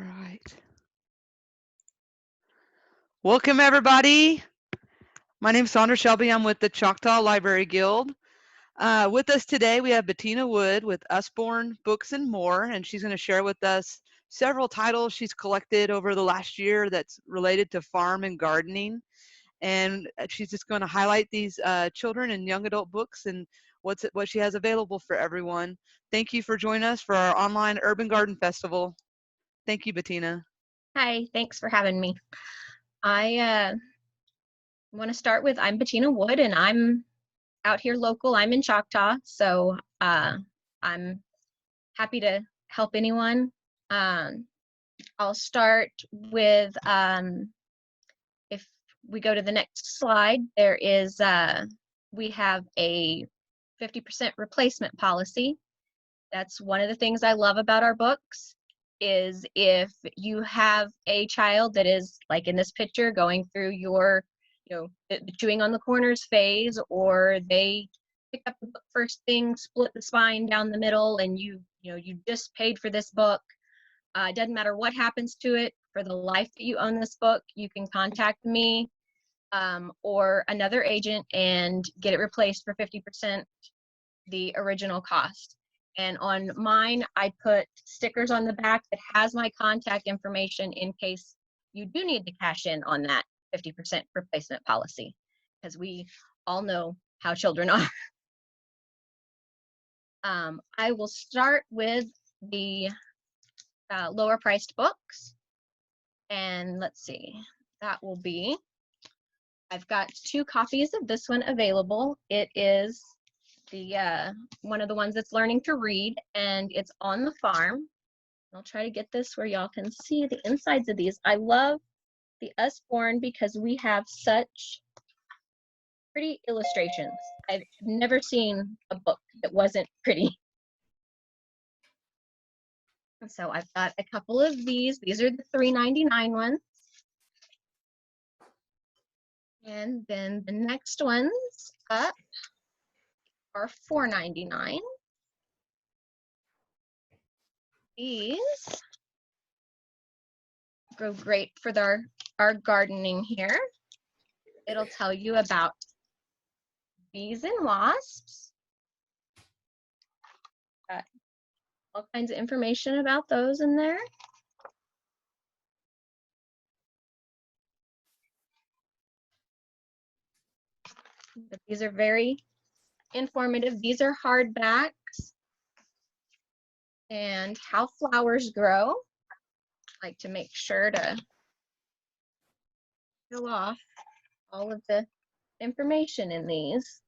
right. Welcome, everybody. My name is Sandra Shelby. I'm with the Choctaw Library Guild. With us today, we have Betina Wood with Usborne Books and More, and she's going to share with us several titles she's collected over the last year that's related to farm and gardening. And she's just going to highlight these children and young adult books and what she has available for everyone. Thank you for joining us for our online Urban Garden Festival. Thank you, Betina. Hi, thanks for having me. I want to start with I'm Betina Wood, and I'm out here local. I'm in Choctaw, so I'm happy to help anyone. I'll start with if we go to the next slide, there is we have a 50% replacement policy. That's one of the things I love about our books. Is if you have a child that is, like in this picture, going through your, the chewing on the corners phase, or they pick up the book first thing, split the spine down the middle, and you just paid for this book. It doesn't matter what happens to it. For the life that you own this book, you can contact me or another agent and get it replaced for 50% the original cost. And on mine, I put stickers on the back that has my contact information in case you do need to cash in on that 50% replacement policy, because we all know how children are. I will start with the lower priced books. And let's see, that will be, I've got 2 copies of this one available. It is the one of the ones that's learning to read, and it's on the farm. I'll try to get this where y'all can see the insides of these. I love the Usborne because we have such pretty illustrations. I've never seen a book that wasn't pretty. So I've got a couple of these. These are the $3.99 ones. And then the next ones up are $4.99. These go great for our gardening here. It'll tell you about bees and wasps. Got all kinds of information about those in there. But these are very informative. These are hardbacks. And how flowers grow. I like to make sure to fill off all of the information in these.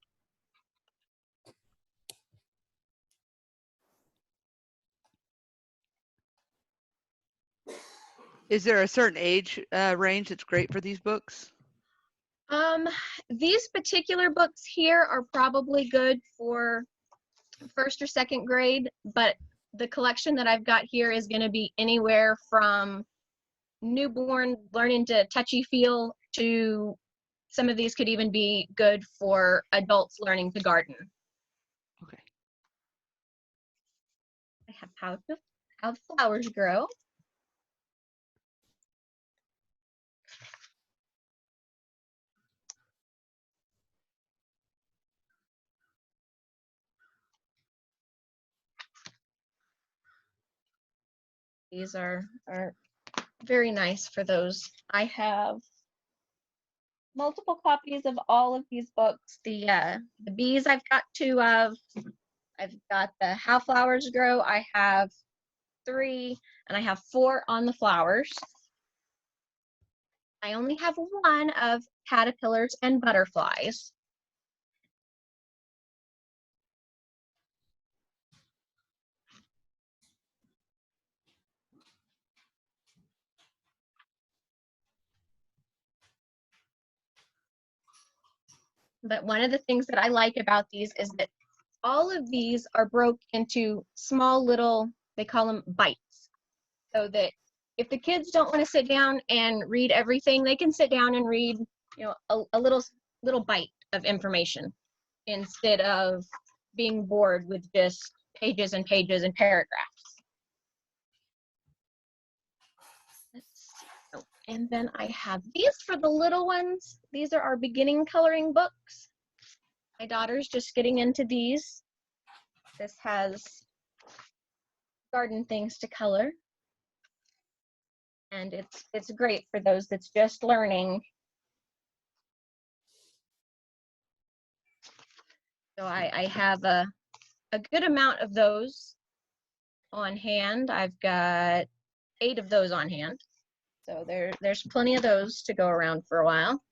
Is there a certain age range that's great for these books? These particular books here are probably good for 1st or 2nd grade, but the collection that I've got here is going to be anywhere from newborn learning to touchy feel to some of these could even be good for adults learning to garden. Okay. I have how flowers grow. These are very nice for those. I have multiple copies of all of these books. The bees I've got 2 of. I've got the How Flowers Grow. I have 3, and I have 4 on the flowers. I only have 1 of caterpillars and butterflies. But one of the things that I like about these is that all of these are broke into small little, they call them bites. So that if the kids don't want to sit down and read everything, they can sit down and read, a little bite of information instead of being bored with just pages and pages and paragraphs. And then I have these for the little ones. These are our beginning coloring books. My daughter's just getting into these. This has garden things to color. And it's great for those that's just learning. So I have a good amount of those on hand. I've got 8 of those on hand. So there's plenty of those to go around for a while.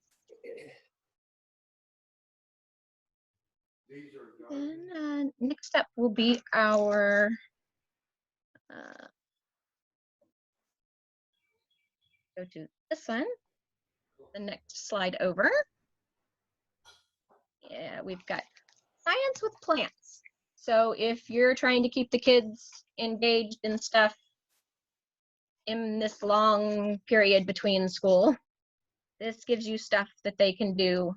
And next up will be our go to this one, the next slide over. Yeah, we've got science with plants. So if you're trying to keep the kids engaged in stuff in this long period between school, this gives you stuff that they can do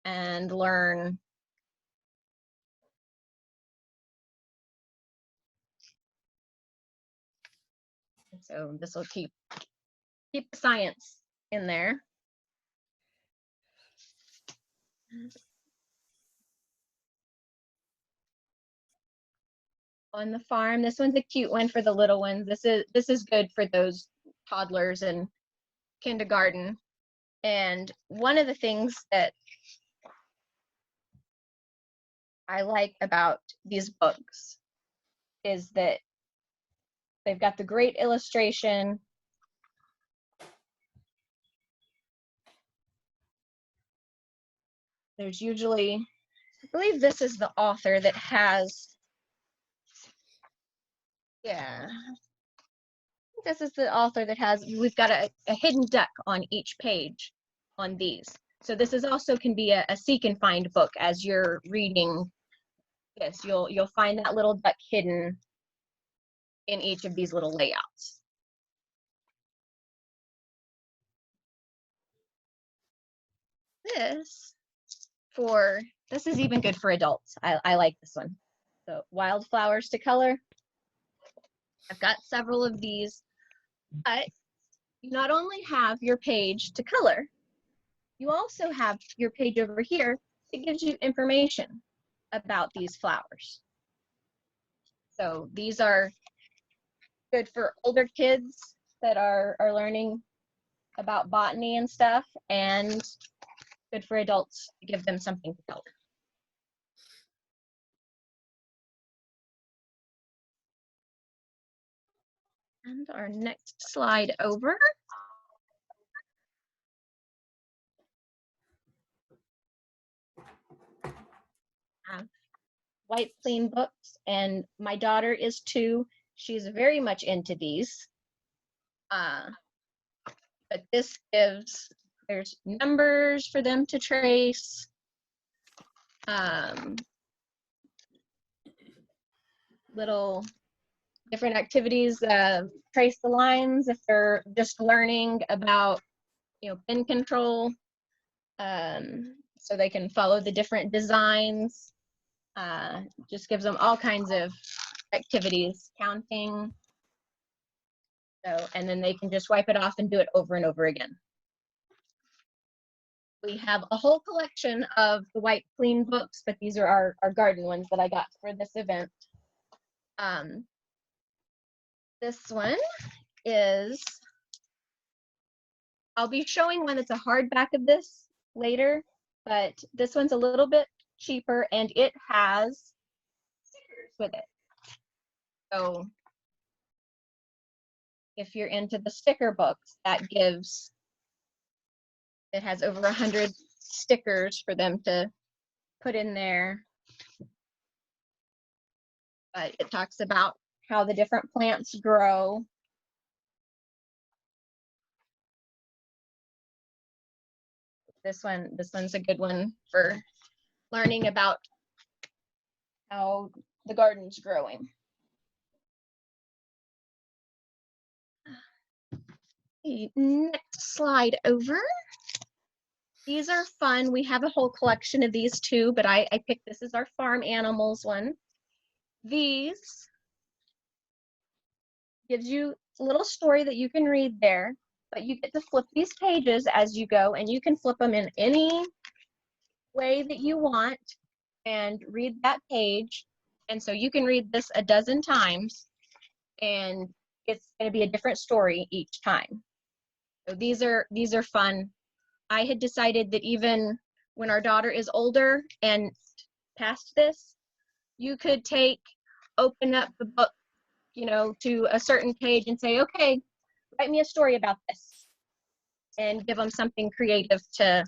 and learn. So this will keep the science in there. On the farm, this one's a cute one for the little ones. This is good for those toddlers and kindergarten. And one of the things that I like about these books is that they've got the great illustration. There's usually, I believe this is the author that has, yeah, this is the author that has, we've got a hidden duck on each page on these. So this is also can be a seek and find book as you're reading this. You'll find that little duck hidden in each of these little layouts. This is even good for adults. I like this one. So wildflowers to color. I've got several of these, but you not only have your page to color, you also have your page over here that gives you information about these flowers. So these are good for older kids that are learning about botany and stuff, and good for adults to give them something to color. And our next slide over. White clean books, and my daughter is 2. She's very much into these. But this gives, there's numbers for them to trace. Little different activities, trace the lines if they're just learning about, pen control, so they can follow the different designs. Just gives them all kinds of activities, counting. So, and then they can just wipe it off and do it over and over again. We have a whole collection of the white clean books, but these are our garden ones that I got for this event. This one is, I'll be showing one that's a hardback of this later, but this one's a little bit cheaper and it has stickers with it. So if you're into the sticker books, that gives, it has over 100 stickers for them to put in there. But it talks about how the different plants grow. This one's a good one for learning about how the garden's growing. The next slide over. These are fun. We have a whole collection of these too, but I picked this as our farm animals one. These gives you a little story that you can read there, but you get to flip these pages as you go, and you can flip them in any way that you want and read that page. And so you can read this a dozen times, and it's going to be a different story each time. So these are fun. I had decided that even when our daughter is older and past this, you could open up the book, you know, to a certain page and say, okay, write me a story about this, and give them something creative to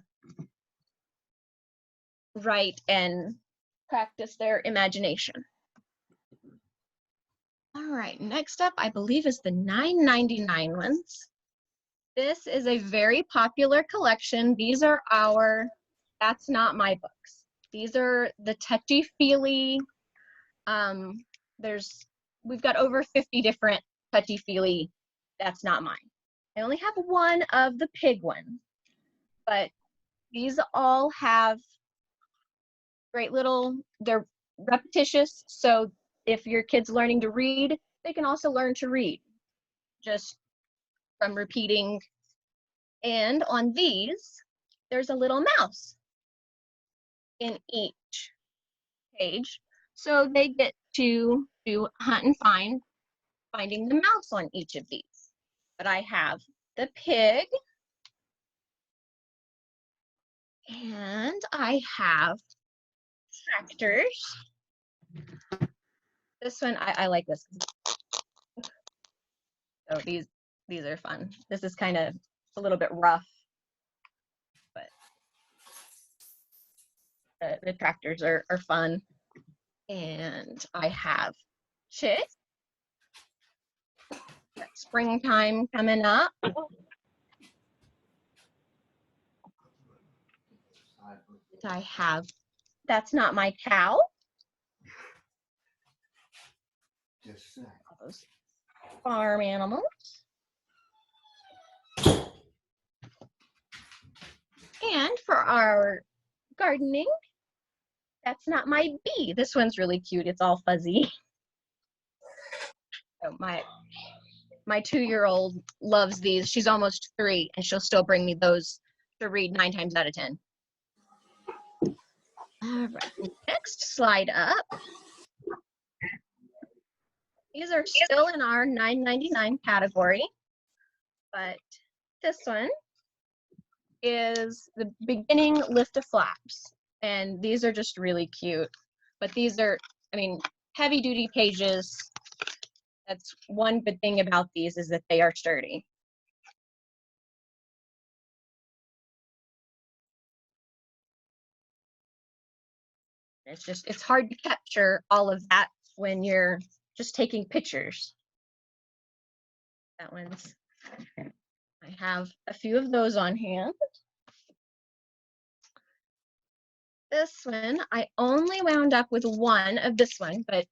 write and practice their imagination. All right, next up, I believe, is the $9.99 ones. This is a very popular collection. These are our That's Not My books. These are the touchy-feely, we've got over 50 different touchy-feely That's Not Mine. I only have one of the pig one, but these all have great little, they're repetitious, so if your kid's learning to read, they can also learn to read just from repeating. And on these, there's a little mouse in each page, so they get to do hunt and finding the mouse on each of these. But I have the pig, and I have tractors. This one, I like this. So these are fun. This is kind of a little bit rough, but the tractors are fun. And I have chick. Springtime coming up. I have That's Not My Cow. All those farm animals. And for our gardening, That's Not My Bee. This one's really cute. It's all fuzzy. So my 2-year-old loves these. She's almost 3, and she'll still bring me those to read 9 times out of 10. All right, next slide up. These are still in our $9.99 category, but this one is the beginning lift of flaps, and these are just really cute. But these are, I mean, heavy duty pages. That's one good thing about these, is that they are sturdy. It's hard to capture all of that when you're just taking pictures. That one's, I have a few of those on hand. This one, I only wound up with one of this one, but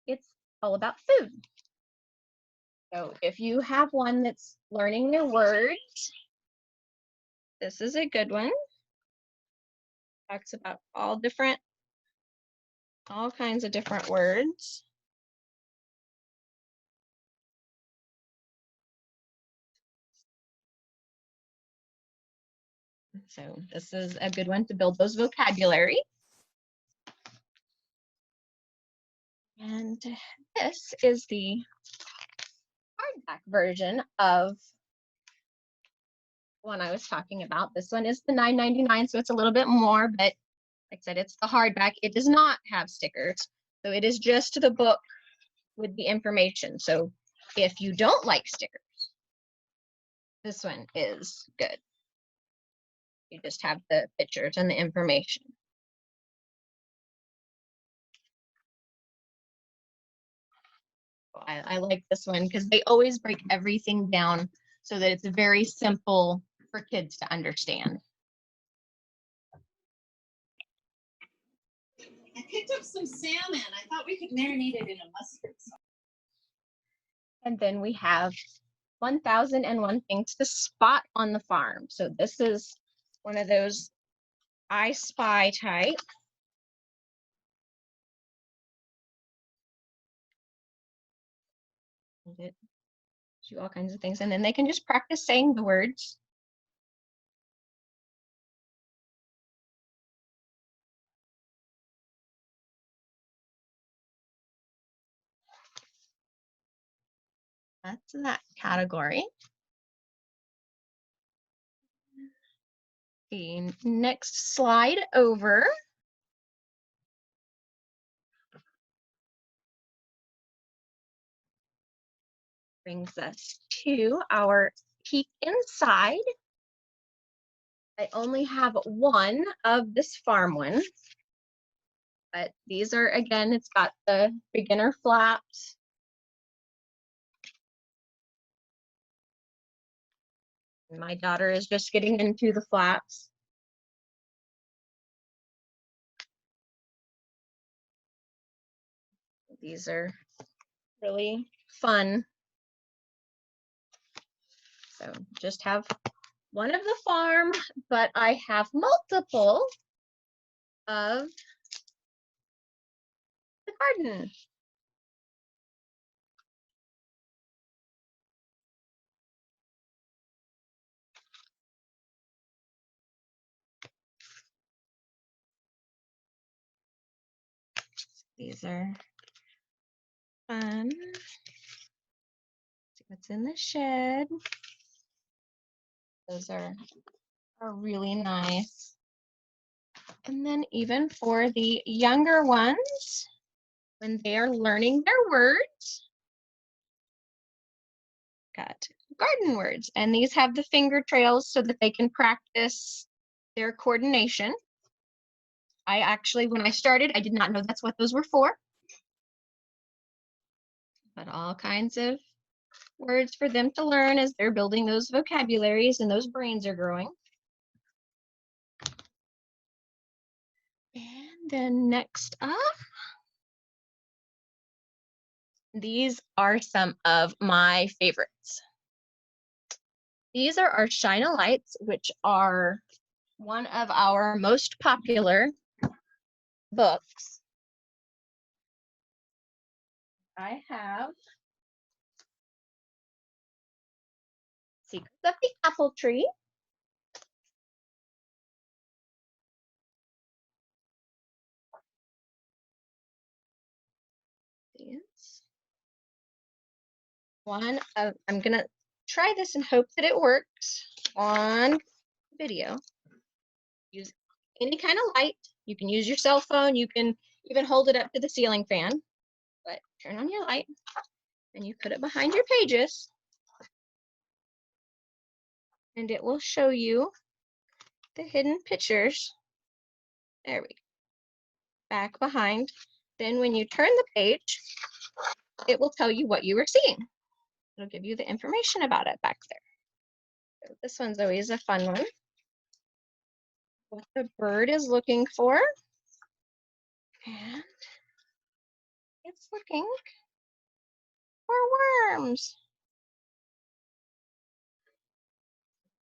it's all about food. So if you have one that's learning their words, this is a good one. Talks about all kinds of different words. So this is a good one to build those vocabulary. And this is the hardback version of one I was talking about. This one is the $9.99, so it's a little bit more, but like I said, it's the hardback. It does not have stickers, so it is just the book with the information. So if you don't like stickers, this one is good. You just have the pictures and the information. I like this one because they always break everything down so that it's very simple for kids to understand. I picked up some salmon. I thought we could marinate it in a mustard sauce. And then we have 1001 Things to Spot on the Farm. So this is one of those I Spy type. It do all kinds of things, and then they can just practice saying the words. That's that category. The next slide over brings us to our peek inside. I only have one of this farm one, but these are, again, it's got the beginner flaps. My daughter is just getting into the flaps. These are really fun. So just have one of the farm, but I have multiple of the garden. These are fun. See what's in the shed. Those are really nice. And then even for the younger ones, when they are learning their words, got garden words. And these have the finger trails so that they can practice their coordination. I actually, when I started, I did not know that's what those were for. But all kinds of words for them to learn as they're building those vocabularies and those brains are growing. And then next up, these are some of my favorites. These are our Shine-a-Lights, which are one of our most popular books. I have Secrets of the Apple Tree. Yes. One of, I'm gonna try this and hope that it works on video. Use any kind of light. You can use your cell phone. You can even hold it up to the ceiling fan. But turn on your light and you put it behind your pages. And it will show you the hidden pictures. There we go. Back behind. Then when you turn the page, it will tell you what you were seeing. It'll give you the information about it back there. So this one's always a fun one. What the bird is looking for. And it's looking for worms.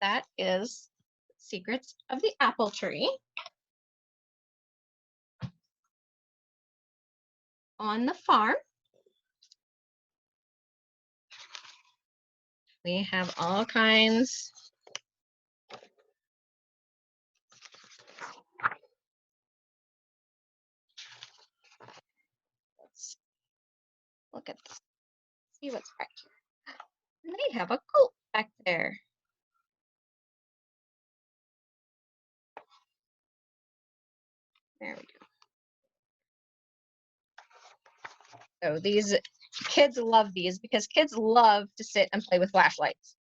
That is Secrets of the Apple Tree. On the farm, we have all kinds let's look at this. See what's back here. And they have a coat back there. There we go. So these kids love these because kids love to sit and play with flashlights.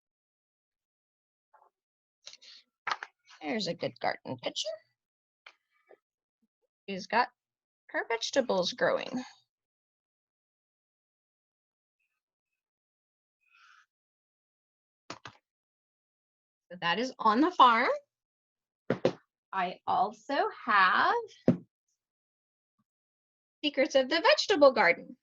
There's a good garden picture. She's got her vegetables growing. So that is on the farm. I also have Secrets of the Vegetable Garden.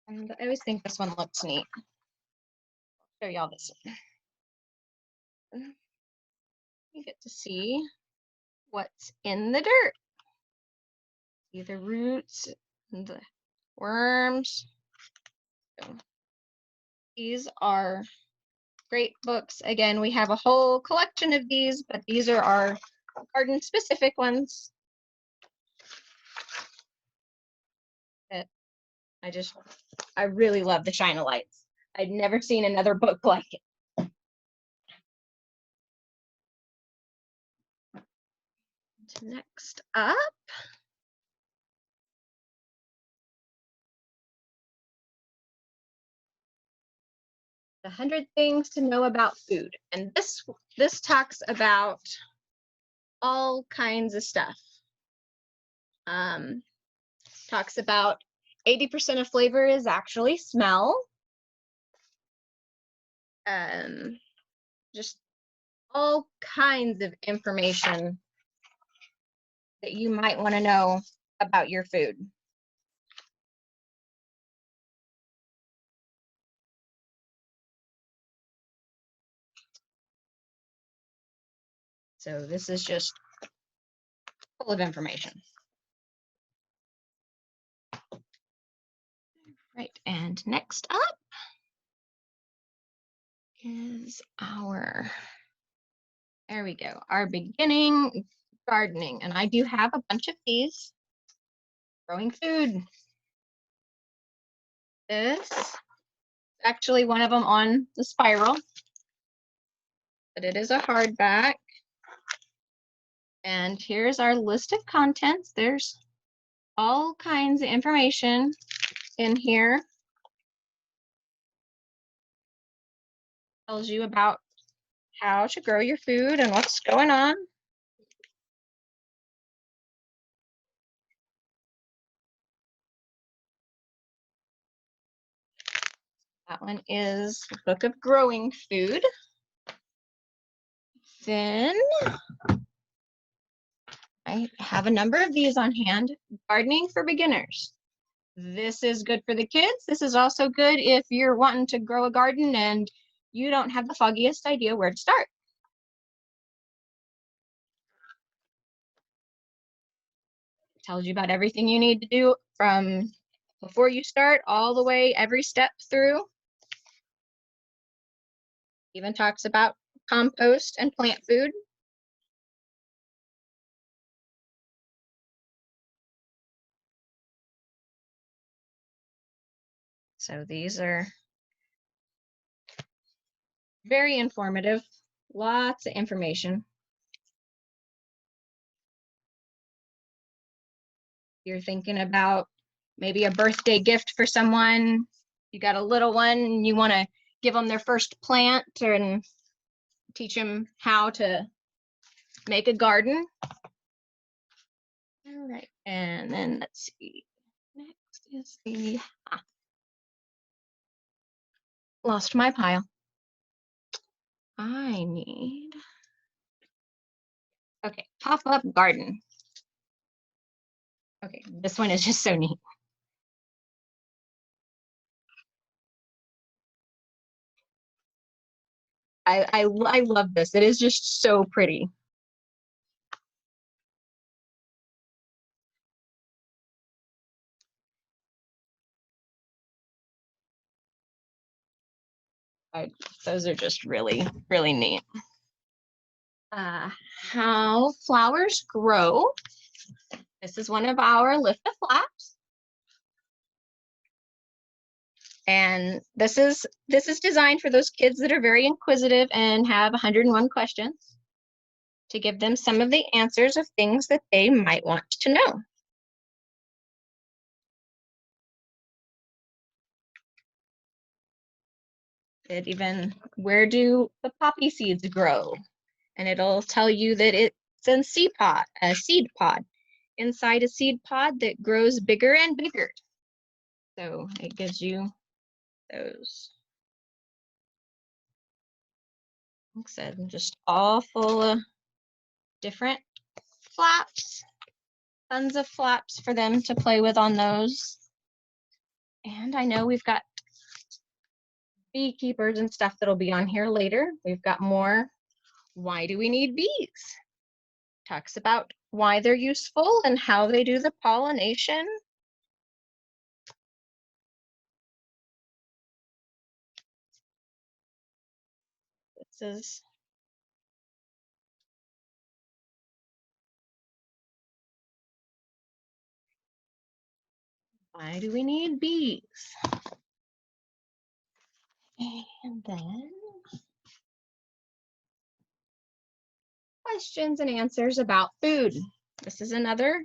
And I always think this one looks neat. I'll show y'all this one. You get to see what's in the dirt. See the roots and the worms. So these are great books. Again, we have a whole collection of these, but these are our garden specific ones that I really love the Shine-a-Lights. I'd never seen another book like it. Next up, the 100 Things to Know About Food. And this talks about all kinds of stuff. Talks about 80% of flavor is actually smell. Just all kinds of information that you might want to know about your food. So this is just full of information. Right, and next up is there we go, our beginning gardening. And I do have a bunch of these. Growing food. This is actually one of them on the spiral, but it is a hardback. And here's our list of contents. There's all kinds of information in here. Tells you about how to grow your food and what's going on. That one is the Book of Growing Food. Then I have a number of these on hand. Gardening for Beginners. This is good for the kids. This is also good if you're wanting to grow a garden and you don't have the foggiest idea where to start. It tells you about everything you need to do from before you start all the way, every step through. Even talks about compost and plant food. So these are very informative, lots of information. You're thinking about maybe a birthday gift for someone, you got a little one and you want to give them their first plant and teach them how to make a garden. All right, and then let's see, next is the, lost my pile. I need, okay, pop-up garden. Okay, this one is just so neat. I love this. It is just so pretty. Those are just really, really neat. How flowers grow. This is one of our lift the flaps. And this is designed for those kids that are very inquisitive and have 101 questions, to give them some of the answers of things that they might want to know. It even, where do the poppy seeds grow? And it'll tell you that it's a seed pod, inside a seed pod that grows bigger and bigger. So it gives you those. Like I said, just all full of different flaps, tons of flaps for them to play with on those. And I know we've got beekeepers and stuff that'll be on here later. We've got more. Why do we need bees? Talks about why they're useful and how they do the pollination. This is why do we need bees? And then questions and answers about food. This is another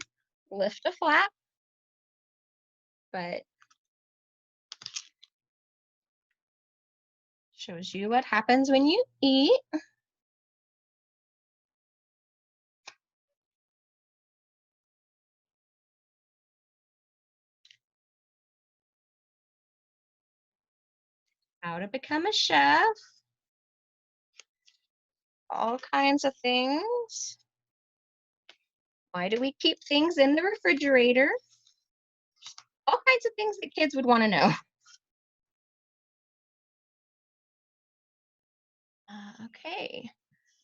lift a flap, but shows you what happens when you eat. How to become a chef. All kinds of things. Why do we keep things in the refrigerator? All kinds of things that kids would want to know. Okay,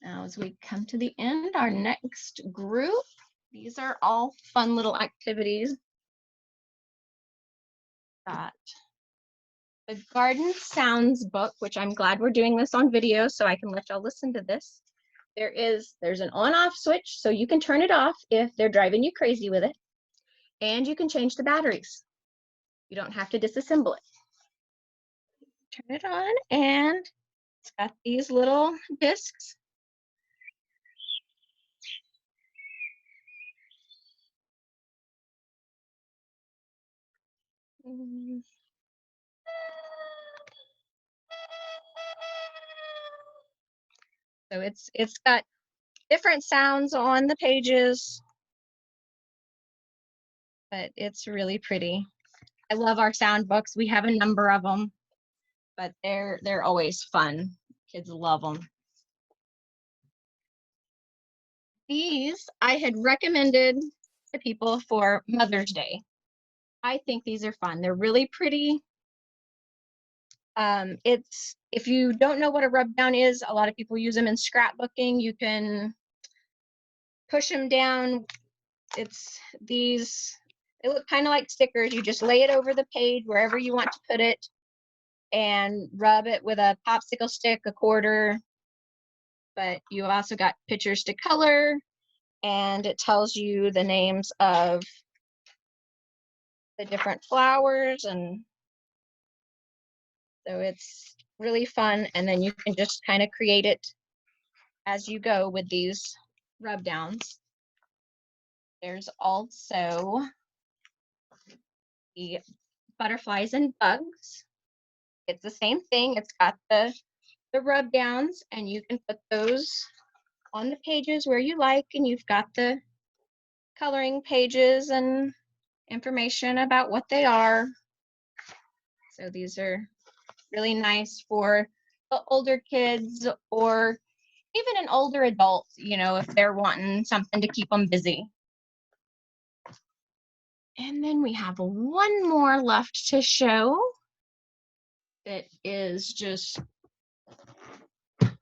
now as we come to the end, our next group, these are all fun little activities. Got the Garden Sounds book, which I'm glad we're doing this on video so I can let y'all listen to this. There's an on-off switch, so you can turn it off if they're driving you crazy with it. And you can change the batteries. You don't have to disassemble it. Turn it on, and it's got these little discs. So it's got different sounds on the pages, but it's really pretty. I love our sound books. We have a number of them, but they're always fun. Kids love them. These I had recommended to people for Mother's Day. I think these are fun. They're really pretty. If you don't know what a rub down is, a lot of people use them in scrapbooking. You can push them down. They look kind of like stickers. You just lay it over the page wherever you want to put it and rub it with a popsicle stick, a quarter. But you also got pictures to color, and it tells you the names of the different flowers, and so it's really fun. And then you can just kind of create it as you go with these rub downs. There's also the butterflies and bugs. It's the same thing. It's got the rub downs, and you can put those on the pages where you like, and you've got the coloring pages and information about what they are. So these are really nice for the older kids or even an older adult, you know, if they're wanting something to keep them busy. And then we have one more left to show. It is just,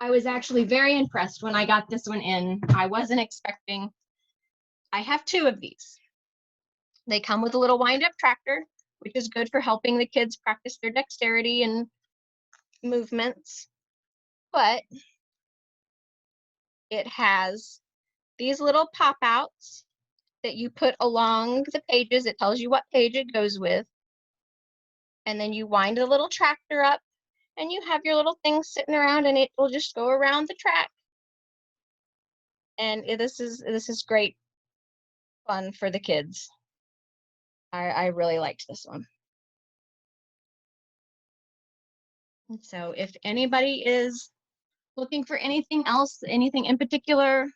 I was actually very impressed when I got this one in. I wasn't expecting, I have two of these. They come with a little wind-up tractor, which is good for helping the kids practice their dexterity and movements. But it has these little pop-outs that you put along the pages. It tells you what page it goes with. And then you wind the little tractor up, and you have your little thing sitting around, and it will just go around the track. And this is great fun for the kids. I really liked this one. And so if anybody is looking for anything else, anything in particular,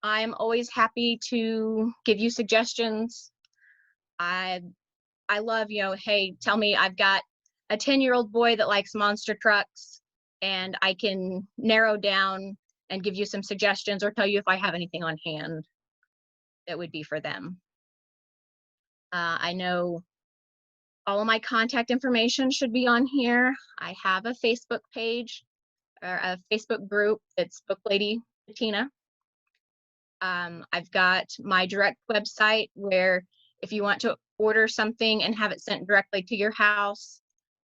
I'm always happy to give you suggestions. I love, you know, hey, tell me, I've got a 10-year-old boy that likes monster trucks, and I can narrow down and give you some suggestions or tell you if I have anything on hand that would be for them. I know all of my contact information should be on here. I have a Facebook page or a Facebook group. It's Book Lady Betina. I've got my direct website where if you want to order something and have it sent directly to your house,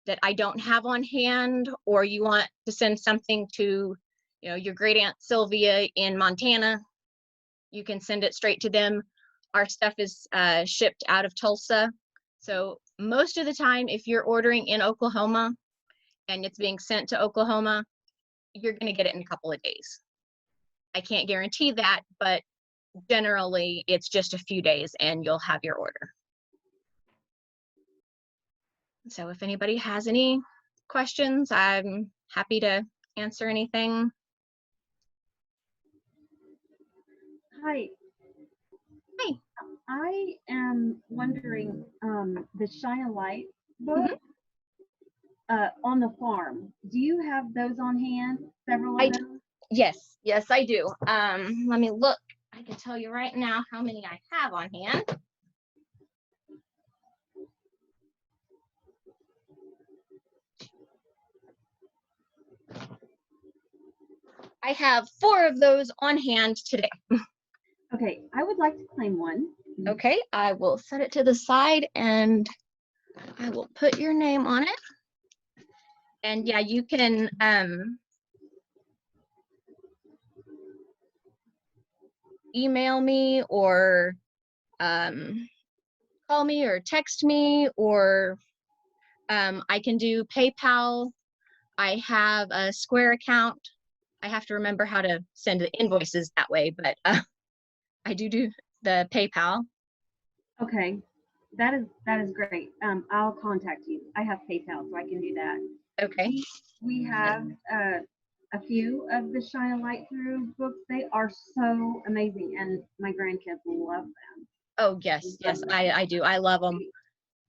that I don't have on hand, or you want to send something to, your great aunt Sylvia in Montana, you can send it straight to them. Our stuff is shipped out of Tulsa. So most of the time, if you're ordering in Oklahoma and it's being sent to Oklahoma, you're going to get it in a couple of days. I can't guarantee that, but generally it's just a few days and you'll have your order. So if anybody has any questions, I'm happy to answer anything. Hi. Hi. I am wondering, the Shine a Light book on the farm. Do you have those on hand? Several of them? Yes, I do. Let me look. I can tell you right now how many I have on hand. I have 4 of those on hand today. Okay, I would like to claim one. Okay, I will set it to the side and I will put your name on it. And yeah, you can email me or call me or text me, or I can do PayPal. I have a Square account. I have to remember how to send the invoices that way, but I do the PayPal. Okay, that is great. I'll contact you. I have PayPal, so I can do that. Okay. We have a few of the Shine a Light Through books. They are so amazing, and my grandkids love them. Oh, yes, I do. I love them.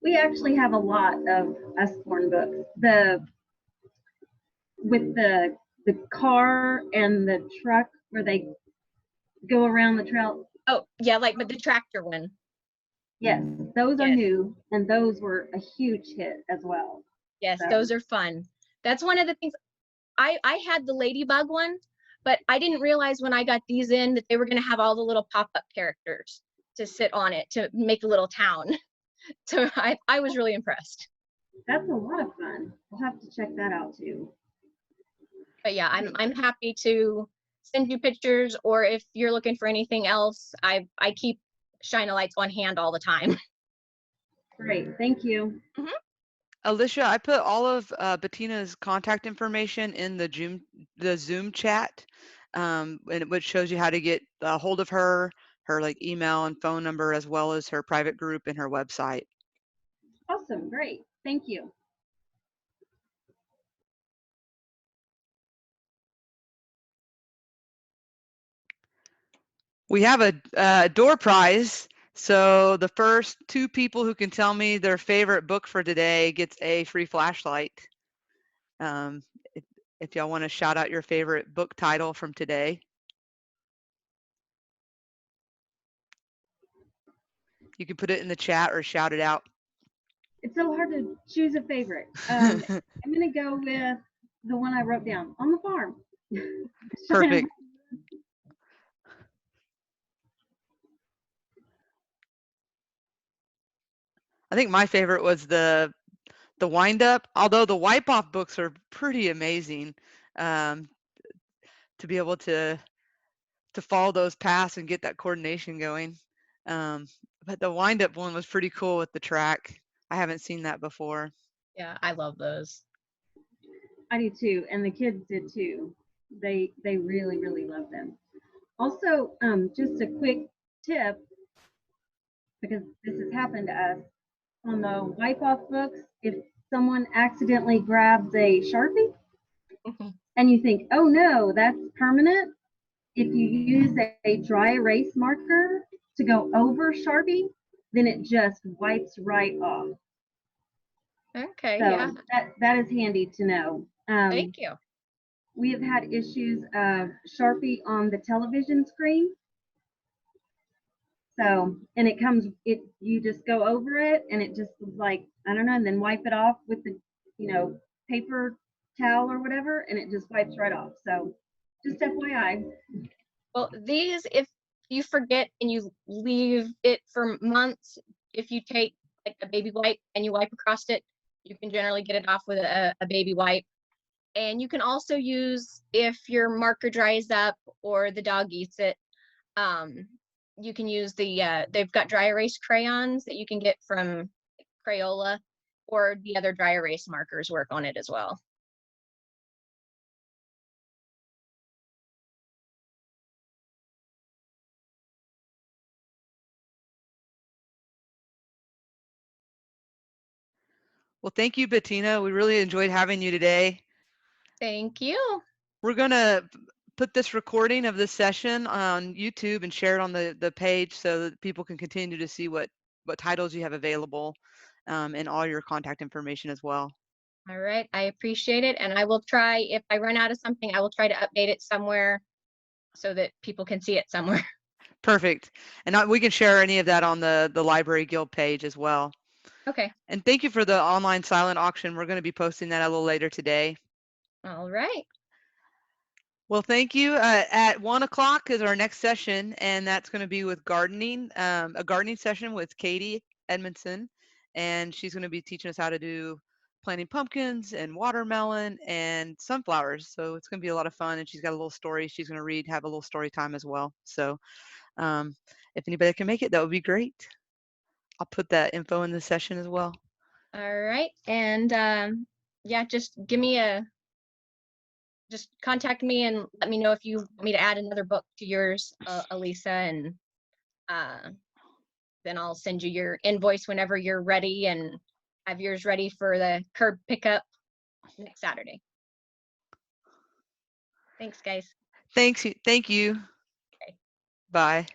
We actually have a lot of Usborne books. With the car and the truck where they go around the trail. Oh, yeah, but the tractor one. Yes, those are Yes. new, and those were a huge hit as well. Yes, So. those are fun. That's one of the things. I had the Ladybug one, but I didn't realize when I got these in that they were going to have all the little pop-up characters to sit on it to make a little town. So I was really impressed. That's a lot of fun. We'll have to check that out too. But yeah, I'm happy to send you pictures, or if you're looking for anything else, I keep Shine a Lights on hand all the time. Great, thank you. Alicia, I put all of Betina's contact information in the Zoom chat, and which shows you how to get a hold of her like email and phone number, as well as her private group and her website. Awesome, great, thank you. We have a door prize. So the first 2 people who can tell me their favorite book for today gets a free flashlight. If y'all want to shout out your favorite book title from today. You can put it in the chat or shout it out. It's so hard to choose a favorite. I'm gonna go with the one I wrote down, On the Farm. Perfect. I think my favorite was the wind up, although the wipe off books are pretty amazing, to be able to follow those paths and get that coordination going. But the wind up one was pretty cool with the track. I haven't seen that before. Yeah, I love those. I do too, and the kids did too. They really, really love them. Also, just a quick tip, because this has happened to us, on the wipe off books, if someone accidentally grabs a Sharpie and you think, oh no, that's permanent, if you use a dry erase marker to go over Sharpie, then it just wipes right off. Okay, so yeah. that is handy to know. Thank you. We have had issues of Sharpie on the television screen. So, and you just go over it and it just like, I don't know, and then wipe it off with the, paper towel or whatever, and it just wipes right off. So just FYI. Well, these, if you forget and you leave it for months, if you take like a baby wipe and you wipe across it, You can generally get it off with a baby wipe. And you can also use, if your marker dries up or the dog eats it, you can use they've got dry erase crayons that you can get from Crayola, or the other dry erase markers work on it as well. Well, thank you, Betina. We really enjoyed having you today. Thank you. We're going to put this recording of this session on YouTube and share it on the page so that people can continue to see what titles you have available, and all your contact information as well. All right, I appreciate it. And I will try, if I run out of something, I will try to update it somewhere so that people can see it somewhere. Perfect. And we can share any of that on the Library Guild page as well. Okay. And thank you for the online silent auction. We're going to be posting that a little later today. All right. Well, thank you. At 1 o'clock is our next session, and that's going to be with gardening, a gardening session with Katie Edmondson, and she's going to be teaching us how to do planting pumpkins and watermelon and sunflowers. So it's going to be a lot of fun, and she's got a little story she's going to read, have a little story time as well. So if anybody can make it, that would be great. I'll put that info in the session as well. All right. And yeah, just contact me and let me know if you want me to add another book to yours, Elisa, and then I'll send you your invoice whenever you're ready and have yours ready for the curb pickup next Saturday. Thanks, guys. Thanks. Thank you. Okay. Bye.